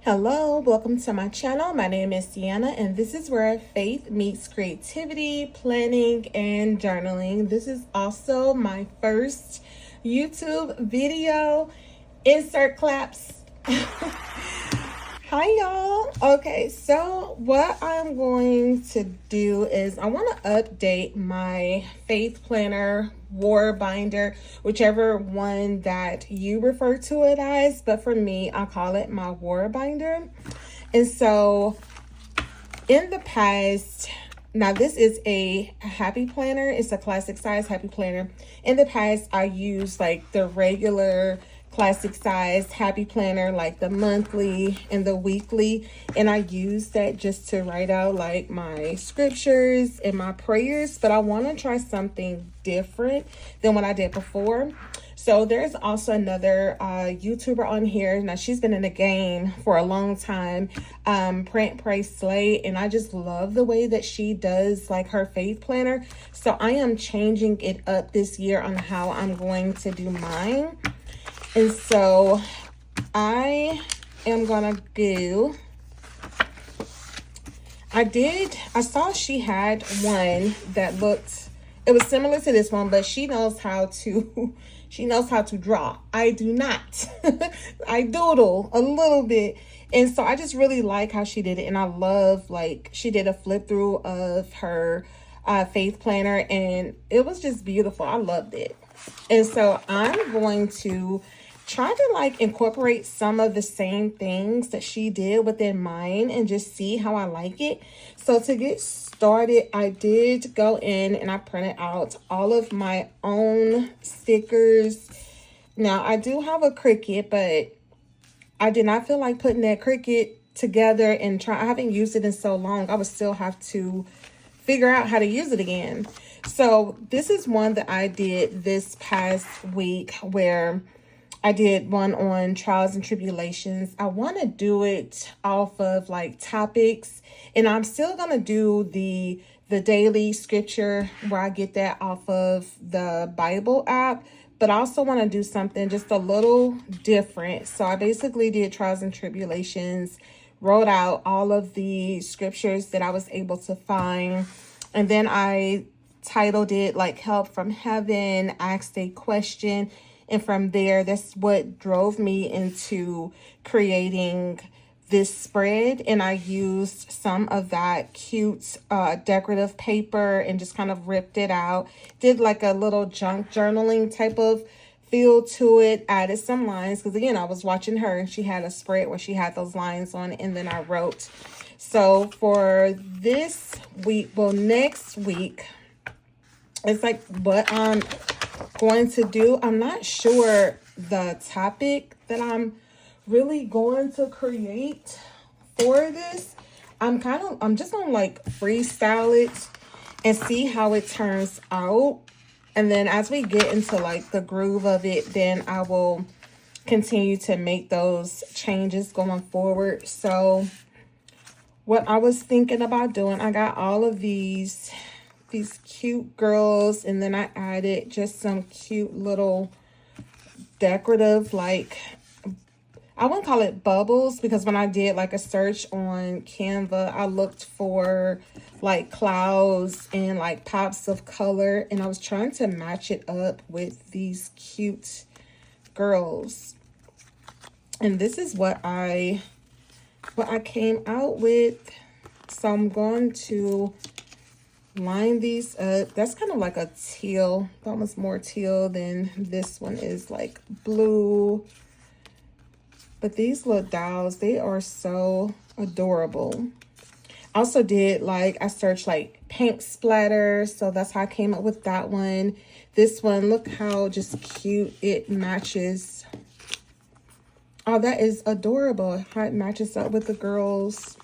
Hello, welcome to my channel. My name is Sienna, and this is where faith meets creativity, planning, and journaling. This is also my first YouTube video. Insert claps. Hi, y'all. Okay, so what I'm going to do is I want to update my faith planner, war binder, whichever one that you refer to it as, but for me, I call it my war binder. And so in the past, now this is a happy planner. It's a classic size happy planner. In the past, I used like the regular classic size happy planner, like the monthly and the weekly, and I use that just to write out like my scriptures and my prayers, but I want to try something different than what I did before. So there's also another YouTuber on here. Now she's been in the game for a long time, Print Pray Slay, and I just love the way that she does like her faith planner. So I am changing it up this year on how I'm going to do mine. And so I am gonna go, I saw she had one that looked, it was similar to this one, but she knows how to, she knows how to draw. I do not. I doodle a little bit. And so I just really like how she did it. And I love, like, she did a flip through of her faith planner, and it was just beautiful. I loved it. And so I'm going to try to like incorporate some of the same things that she did within mine and just see how I like it. So to get started, I did go in and I printed out all of my own stickers. Now I do have a Cricut, but I did not feel like putting that Cricut together and I haven't used it in so long. I would still have to figure out how to use it again. So this is one that I did this past week where I did one on trials and tribulations. I want to do it off of like topics, and I'm still going to do the daily scripture where I get that off of the Bible app, but I also want to do something just a little different. So I basically did trials and tribulations, wrote out all of the scriptures that I was able to find, and then I titled it like Help from Heaven, asked a question. And from there, that's what drove me into creating this spread. And I used some of that cute decorative paper and just kind of ripped it out. Did like a little junk journaling type of feel to it. Added some lines because, again, I was watching her and she had a spread where she had those lines on it. And then I wrote. So for this week, well, next week, it's like what I'm going to do. I'm not sure the topic that I'm really going to create for this. I'm just gonna like freestyle it and see how it turns out. And then as we get into like the groove of it, then I will continue to make those changes going forward. So what I was thinking about doing, I got all of these cute girls, and then I added just some cute little decorative, like, I wouldn't call it bubbles, because when I did like a search on Canva, I looked for like clouds and like pops of color, and I was trying to match it up with these cute girls. And this is what I came out with. So I'm going to line these up. That's kind of like a teal, almost more teal than this one is, like blue. But these little dolls, they are so adorable. Also did like, I searched like paint splatter, so that's how I came up with that one. This one, look how just cute it matches. Oh, that is adorable how it matches up with the girls.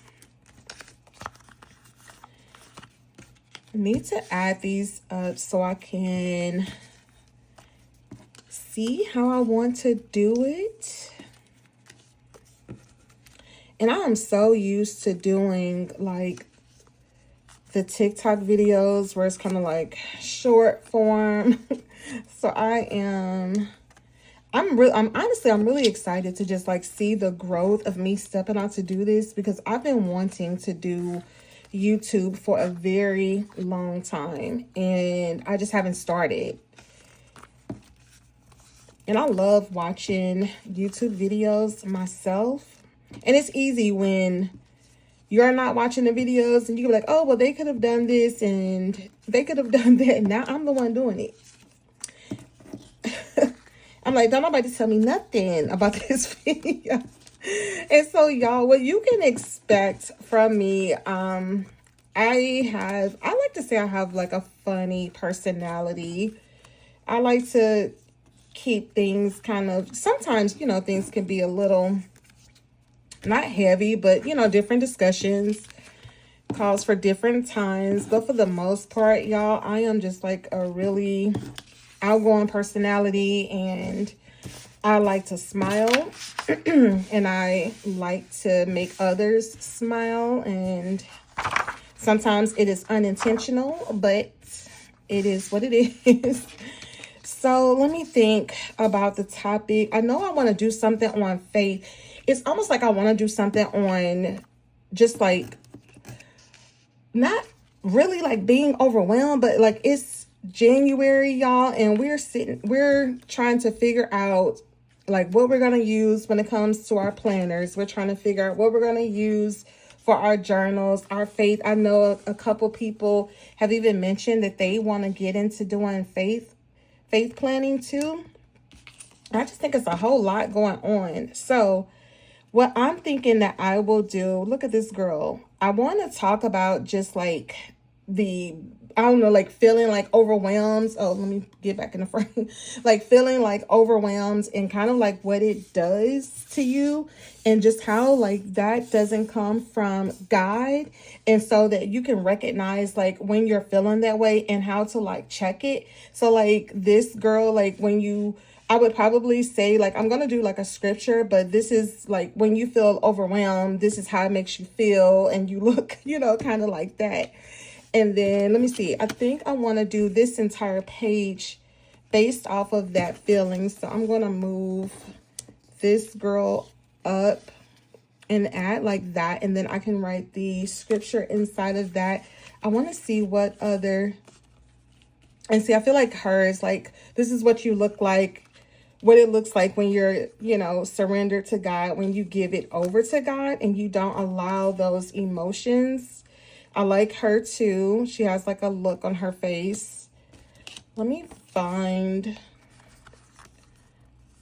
Need to add these up so I can see how I want to do it. And I am so used to doing like the TikTok videos where it's kind of like short form. So I I'm honestly, I'm really excited to just like see the growth of me stepping out to do this, because I've been wanting to do YouTube for a very long time and I just haven't started. And I love watching YouTube videos myself. And it's easy when you're not watching the videos and you can be like, oh, well, they could have done this and they could have done that. Now I'm the one doing it. I'm like, don't nobody tell me nothing about this video. And so, y'all, what you can expect from me, I like to say I have like a funny personality. I like to keep things kind of, sometimes, you know, things can be a little, not heavy, but, you know, different discussions calls for different times. But for the most part, y'all, I am just like a really outgoing personality, and I like to smile and I like to make others smile, and sometimes it is unintentional, but it is what it is. So let me think about the topic. I know I want to do something on faith. It's almost like I want to do something on just like, not really like being overwhelmed, but like it's January, y'all, and we're trying to figure out like what we're going to use when it comes to our planners. We're trying to figure out what we're going to use for our journals, our faith. I know a couple people have even mentioned that they want to get into doing faith planning too. I just think it's a whole lot going on. So what I'm thinking that I will do, look at this girl. I want to talk about just like I don't know, like feeling like overwhelmed. Oh, let me get back in the frame. Like feeling like overwhelmed and kind of like what it does to you, and just how like that doesn't come from God. And so that you can recognize like when you're feeling that way and how to like check it. So like this girl, like I would probably say like, I'm going to do like a scripture, but this is like when you feel overwhelmed, this is how it makes you feel. And you look, you know, kind of like that. And then let me see. I think I want to do this entire page based off of that feeling. So I'm going to move this girl up and add like that. And then I can write the scripture inside of that. I want to see what other, and see, I feel like hers, like this is what you look like, what it looks like when you're, you know, surrendered to God, when you give it over to God and you don't allow those emotions. I like her too. She has like a look on her face. Let me find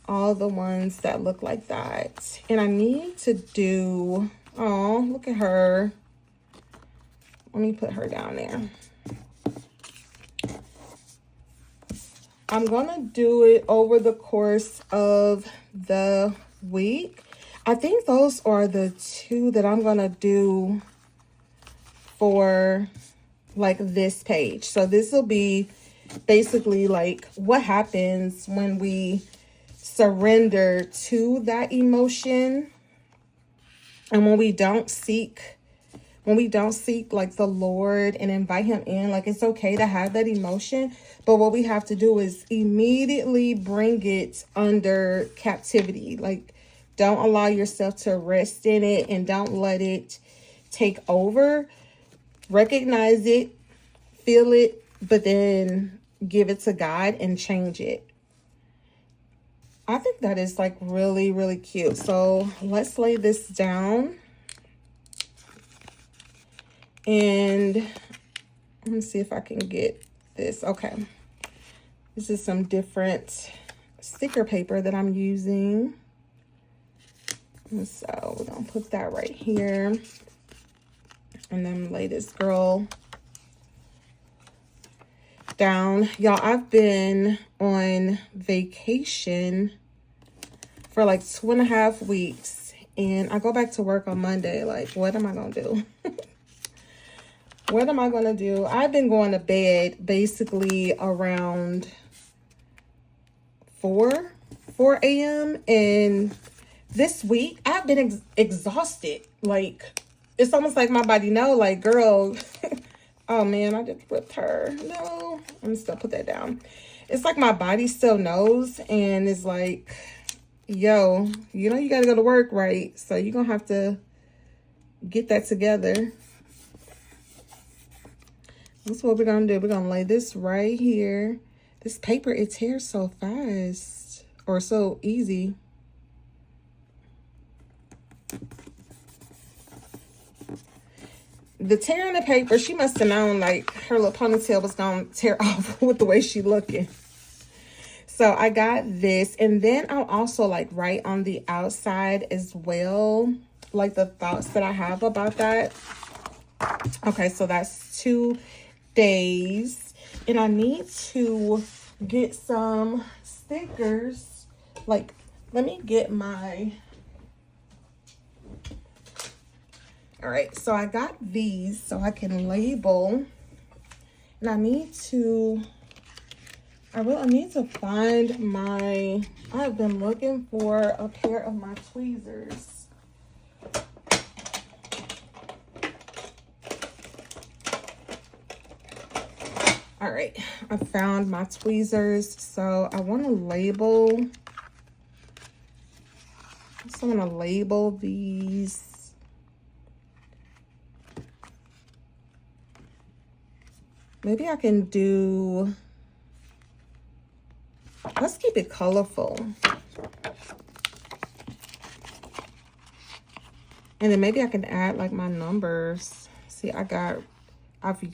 all the ones that look like that. And I need to do, oh, look at her. Let me put her down there. I'm going to do it over the course of the week. I think those are the two that I'm going to do for like this page. So this will be basically like what happens when we surrender to that emotion, and when we don't seek like the Lord and invite him in. Like it's okay to have that emotion, but what we have to do is immediately bring it under captivity. Like don't allow yourself to rest in it and don't let it take over. Recognize it, feel it, but then give it to God and change it. I think that is like really, really cute. So let's lay this down. And let me see if I can get this. Okay. This is some different sticker paper that I'm using. And so we're going to put that right here. And then lay this girl down. Y'all, I've been on vacation for like 2.5 weeks. And I go back to work on Monday. Like, what am I going to do? What am I going to do? I've been going to bed basically around 4 a.m. And this week, I've been exhausted. Like, it's almost like my body know, like, girl, oh man, I just ripped her. No, I'm still put that down. it's like my body still knows and is like, yo, you know, you got to go to work, right? So you're going to have to get that together. That's what we're going to do. We're going to lay this right here. This paper, it tears so fast or so easy. The tear in the paper, she must have known like her little ponytail was going to tear off with the way she looking. So I got this, and then I'll also like write on the outside as well, like the thoughts that I have about that. Okay, so that's 2 days, and I need to get some stickers. Like, let me get my... All right, so I got these so I can label, and I need to find my... I've been looking for a pair of my tweezers. All right, I found my tweezers, so I want to label. So I'm going to label these. Maybe I can do, let's keep it colorful. And then maybe I can add like my numbers. See, I've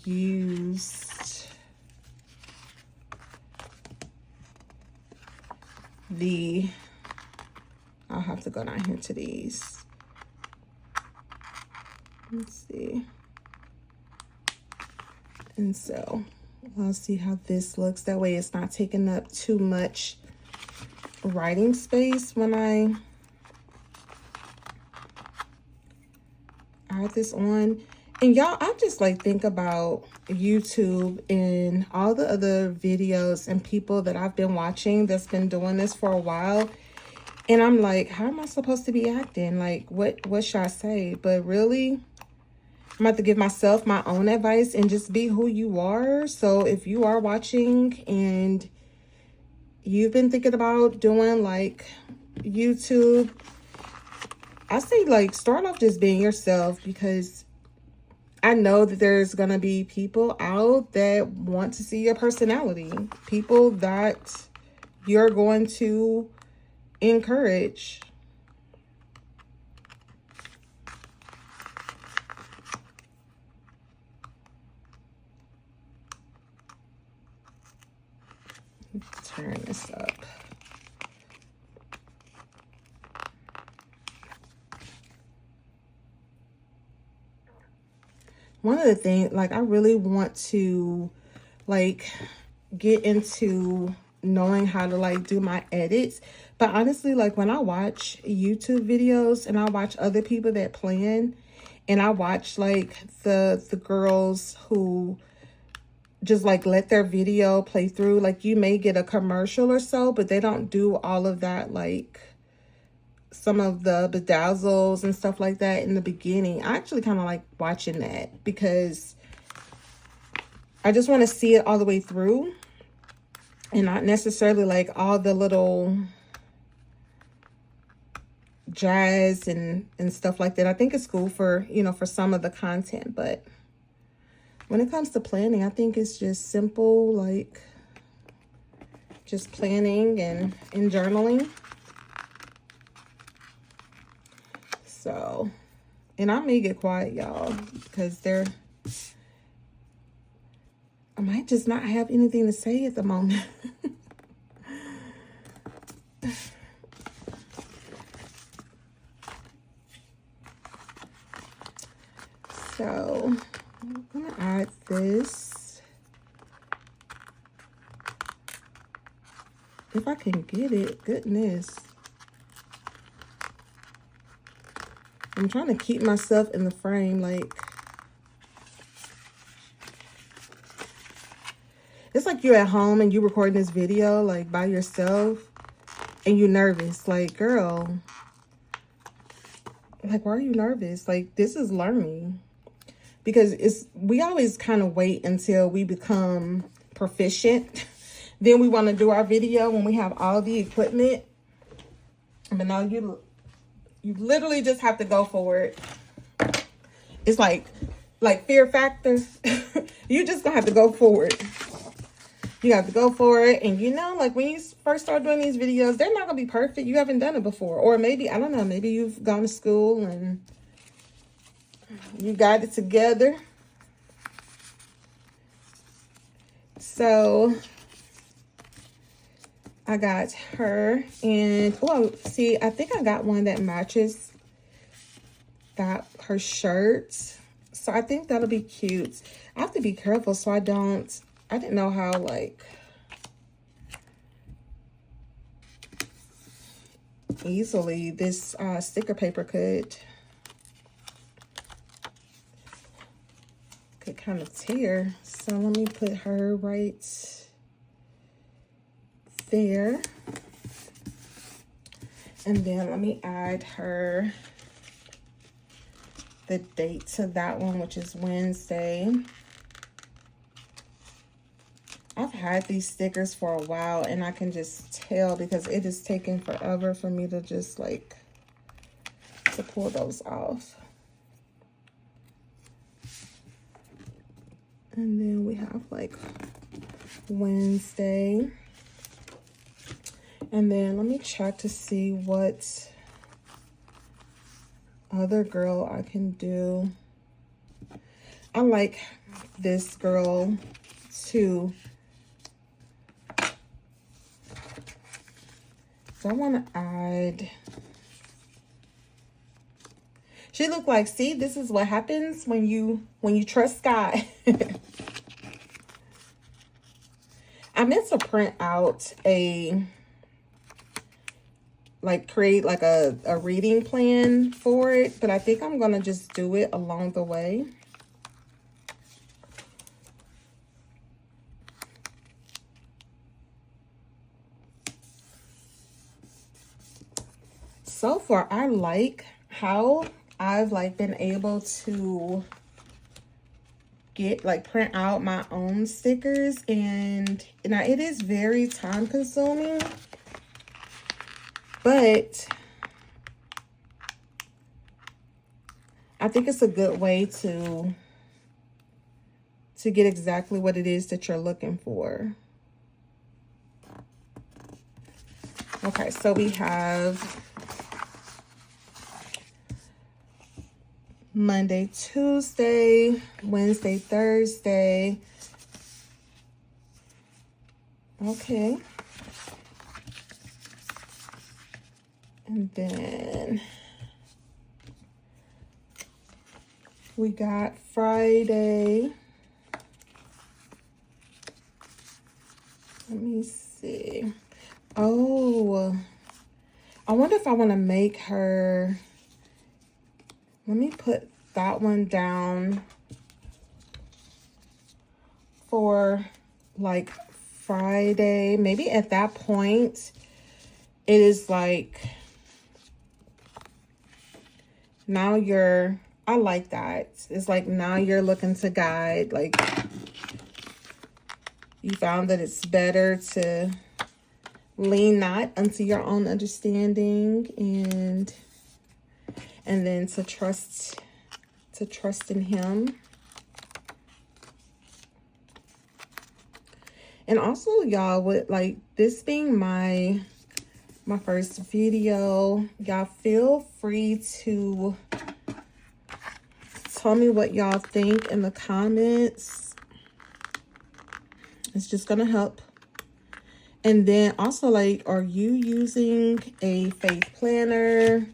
used I'll have to go down here to these. Let's see. And so I'll see how this looks. That way it's not taking up too much writing space when I add this on. And y'all, I just like think about YouTube and all the other videos and people that I've been watching that's been doing this for a while. And I'm like, how am I supposed to be acting? Like, what should I say? But really, I'm about to give myself my own advice and just be who you are. So if you are watching and you've been thinking about doing like YouTube, I say like start off just being yourself, because I know that there's going to be people out that want to see your personality, people that you're going to encourage. Turn this up. One of the things, like, I really want to like get into knowing how to like do my edits. But honestly, like when I watch YouTube videos and I watch other people that plan, and I watch like the girls who just like let their video play through, like you may get a commercial or so, but they don't do all of that, like some of the bedazzles and stuff like that in the beginning. I actually kind of like watching that because I just want to see it all the way through and not necessarily like all the little jazz and stuff like that. I think it's cool for, you know, for some of the content, but when it comes to planning, I think it's just simple, like just planning and journaling. So, and I may get quiet, y'all, because I might just not have anything to say at the moment. So, I'm gonna add this. If I can get it, goodness. I'm trying to keep myself in the frame, like, it's like you're at home and you're recording this video, like, by yourself, and you're nervous. Like, girl, like, why are you nervous? Like, this is learning. Because we always kind of wait until we become proficient Then we want to do our video when we have all the equipment. But now you literally just have to go for it. It's like fear factor. You just gonna have to go for it. You have to go for it. And you know, like when you first start doing these videos, they're not gonna be perfect. You haven't done it before. Or maybe, I don't know, maybe you've gone to school and you got it together. So I got her, and oh, see, I think I got one that matches her shirt. So I think that'll be cute. I have to be careful so I didn't know how like easily this sticker paper could kind of tear. So let me put her right there. And then let me add the date to that one, which is Wednesday. I've had these stickers for a while, and I can just tell because it is taking forever for me to just like to pull those off. And then we have like Wednesday. And then let me check to see what other girl I can do. I like this girl too. So I want to add. She looked like, see, this is what happens when you trust God. I meant to print out create like a reading plan for it, but I think I'm gonna just do it along the way. So far, I like how I've like been able to print out my own stickers, and now it is very time consuming, but I think it's a good way to get exactly what it is that you're looking for. Okay, so we have Monday, Tuesday, Wednesday, Thursday. Okay. And then we got Friday. Let me see. Oh, I wonder if I want to make her. Let me put that one down for like Friday. Maybe at that point, it is like, now I like that. It's like now you're looking to guide, like you found that it's better to lean not unto your own understanding and then to trust in him. And also, y'all, with like this being my first video, y'all feel free to tell me what y'all think in the comments. It's just gonna help. And then also, like, are you using a faith planner?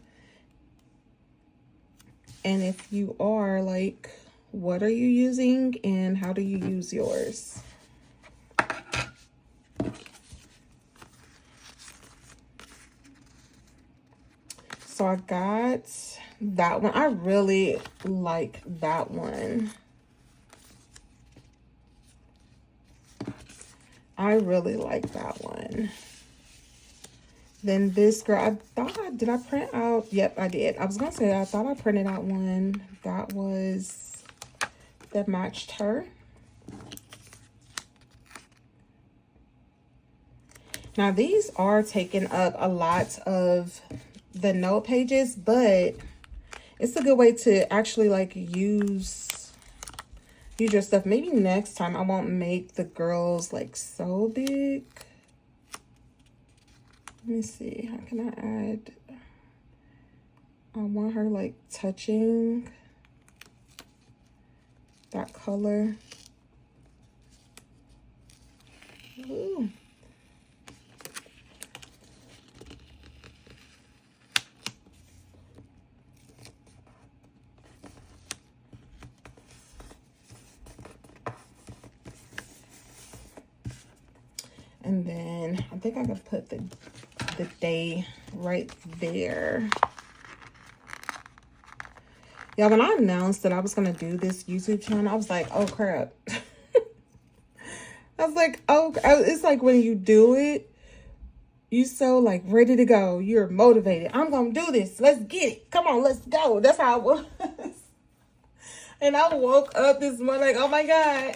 And if you are, like, what are you using and how do you use yours? So I got that one. I really like that one. I really like that one. Then this girl, I thought, did I print out? Yep, I did. I was going to say, I thought I printed out one that matched her. Now these are taking up a lot of the note pages, but it's a good way to actually like use your stuff. Maybe next time I won't make the girls like so big. Let me see, how can I add? I want her like touching that color. Ooh. And then I think I could put the day right there. Yeah, when I announced that I was going to do this YouTube channel, I was like, oh crap. I was like, oh, it's like when you do it, you so like ready to go. You're motivated. I'm going to do this. Let's get it. Come on, let's go. That's how I was. And I woke up this morning like, oh my God.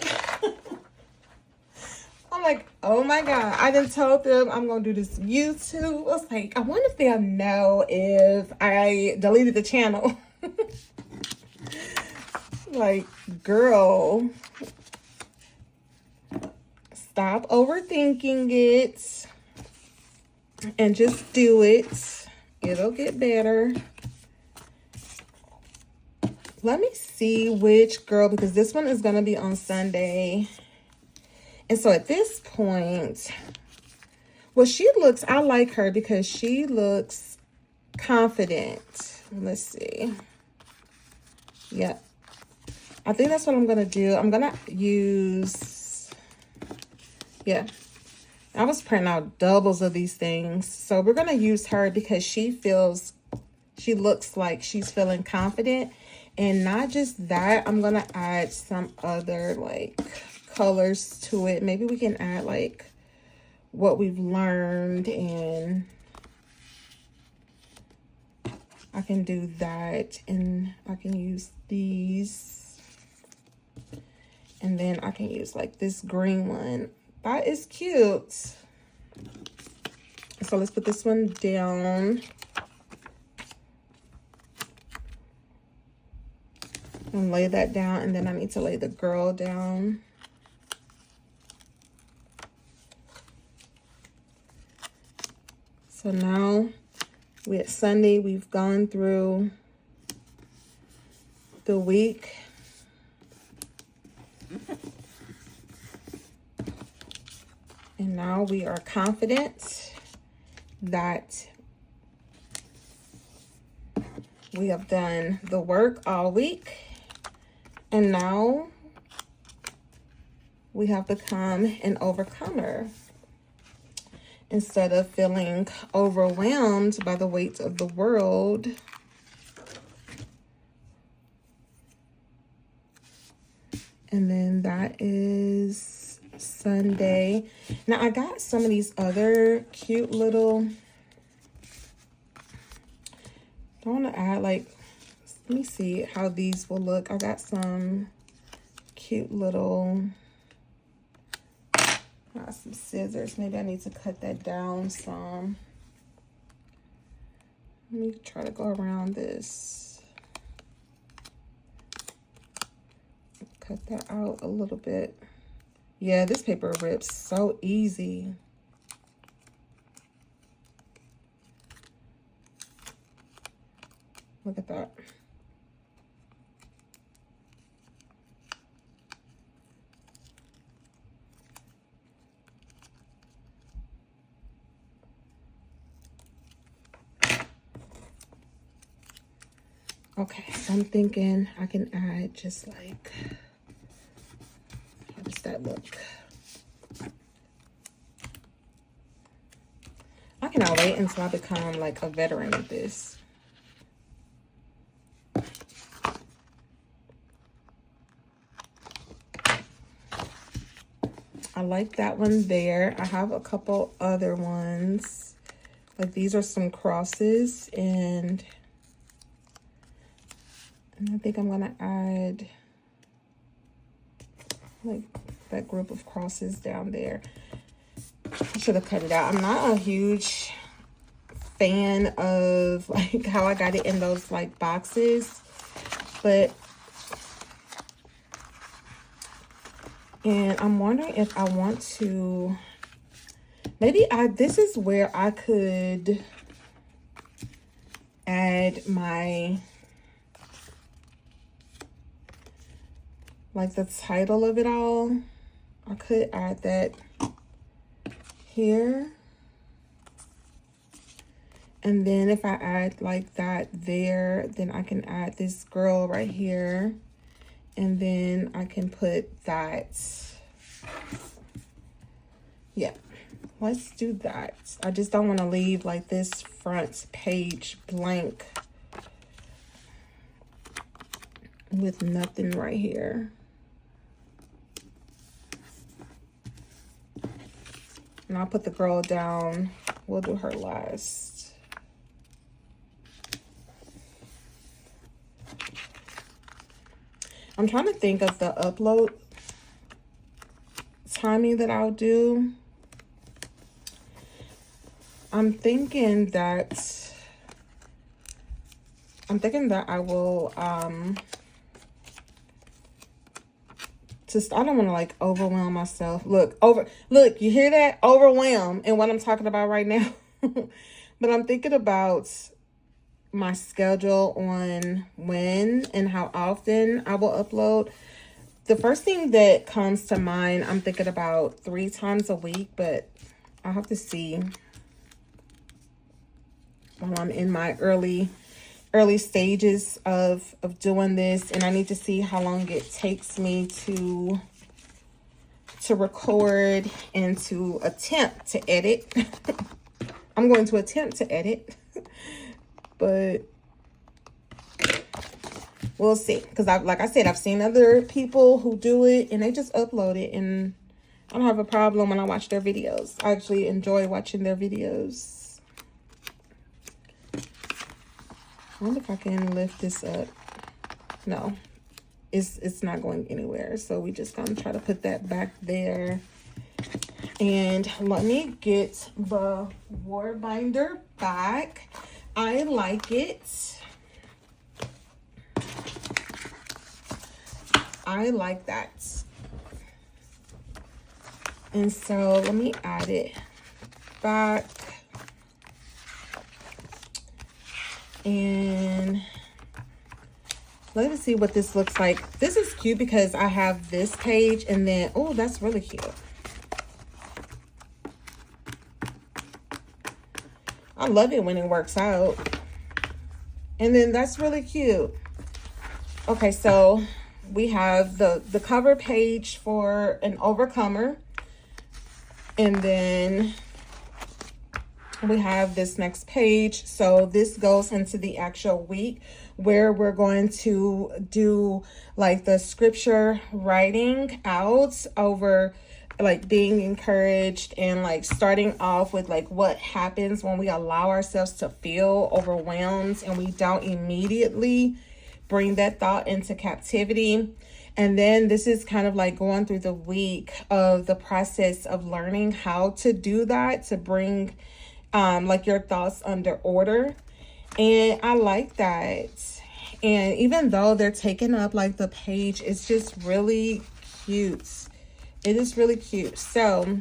I'm like, oh my God. I done told them I'm going to do this YouTube. I was like, I wonder if they'll know if I deleted the channel. Like, girl, stop overthinking it and just do it. It'll get better. Let me see which girl, because this one is going to be on Sunday. And so at this point, well, she looks, I like her because she looks confident. Let's see. Yep. I think that's what I'm going to do. I'm going to use, yeah. I was printing out doubles of these things. So we're going to use her because she looks like she's feeling confident. And not just that, I'm going to add some other like colors to it. Maybe we can add like what we've learned, and I can do that, and I can use these, and then I can use like this green one. That is cute. So let's put this one down. And lay that down, and then I need to lay the girl down. So now we're at Sunday. We've gone through the week. And now we are confident that we have done the work all week. And now we have become an overcomer. Instead of feeling overwhelmed by the weight of the world, and then that is Sunday. Now I got some of these other cute little, I want to add like, let me see how these will look. I got some cute little, got some scissors. Maybe I need to cut that down some. Let me try to go around this. Cut that out a little bit. Yeah, this paper rips so easy. Look at that. Okay, so I'm thinking I can add just like, how does that look? I cannot wait until I become like a veteran of this. I like that one there. I have a couple other ones. Like these are some crosses, and I think I'm gonna add like that group of crosses down there. should have cut it out. I'm not a huge fan of like how I got it in those like boxes, but and I'm wondering if I want to, maybe this is where I could add my, like the title of it all. I could add that here. And then if I add like that there, then I can add this girl right here. And then I can put that. Yeah, let's do that. I just don't want to leave like this front page blank with nothing right here. And I'll put the girl down. We'll do her last. I'm trying to think of the upload timing that I'll do. I'm thinking that I will just, I don't want to like overwhelm myself. Look, you hear that? Overwhelm and what I'm talking about right now. But I'm thinking about my schedule on when and how often I will upload. The first thing that comes to mind, I'm thinking about 3 times a week, but I'll have to see while I'm in my early stages of doing this, and I need to see how long it takes me to record and to attempt to edit. I'm going to attempt to edit. But we'll see, because like I said, I've seen other people who do it and they just upload it, and I don't have a problem when I watch their videos. I actually enjoy watching their videos. I wonder if I can lift this up. No, it's not going anywhere, so we just gonna try to put that back there. And let me get the war binder back. I like it. I like that. And so let me add it back. And let me see what this looks like. This is cute because I have this page and then, oh, that's really cute. I love it when it works out. And then that's really cute. Okay, so we have the cover page for an overcomer. And then we have this next page. So this goes into the actual week where we're going to do like the scripture writing out over like being encouraged, and like starting off with like what happens when we allow ourselves to feel overwhelmed and we don't immediately bring that thought into captivity. And then this is kind of like going through the week of the process of learning how to do that, to bring like your thoughts under order. And I like that. And even though they're taking up like the page, it's just really cute. It is really cute. So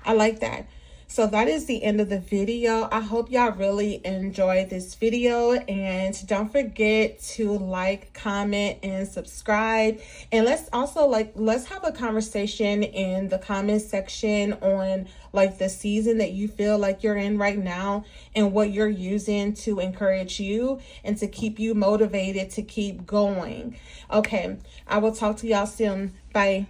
I like that. So that is the end of the video. I hope y'all really enjoyed this video, and don't forget to like, comment, and subscribe. And let's also let's have a conversation in the comment section on like the season that you feel like you're in right now and what you're using to encourage you and to keep you motivated to keep going. Okay, I will talk to y'all soon. Bye.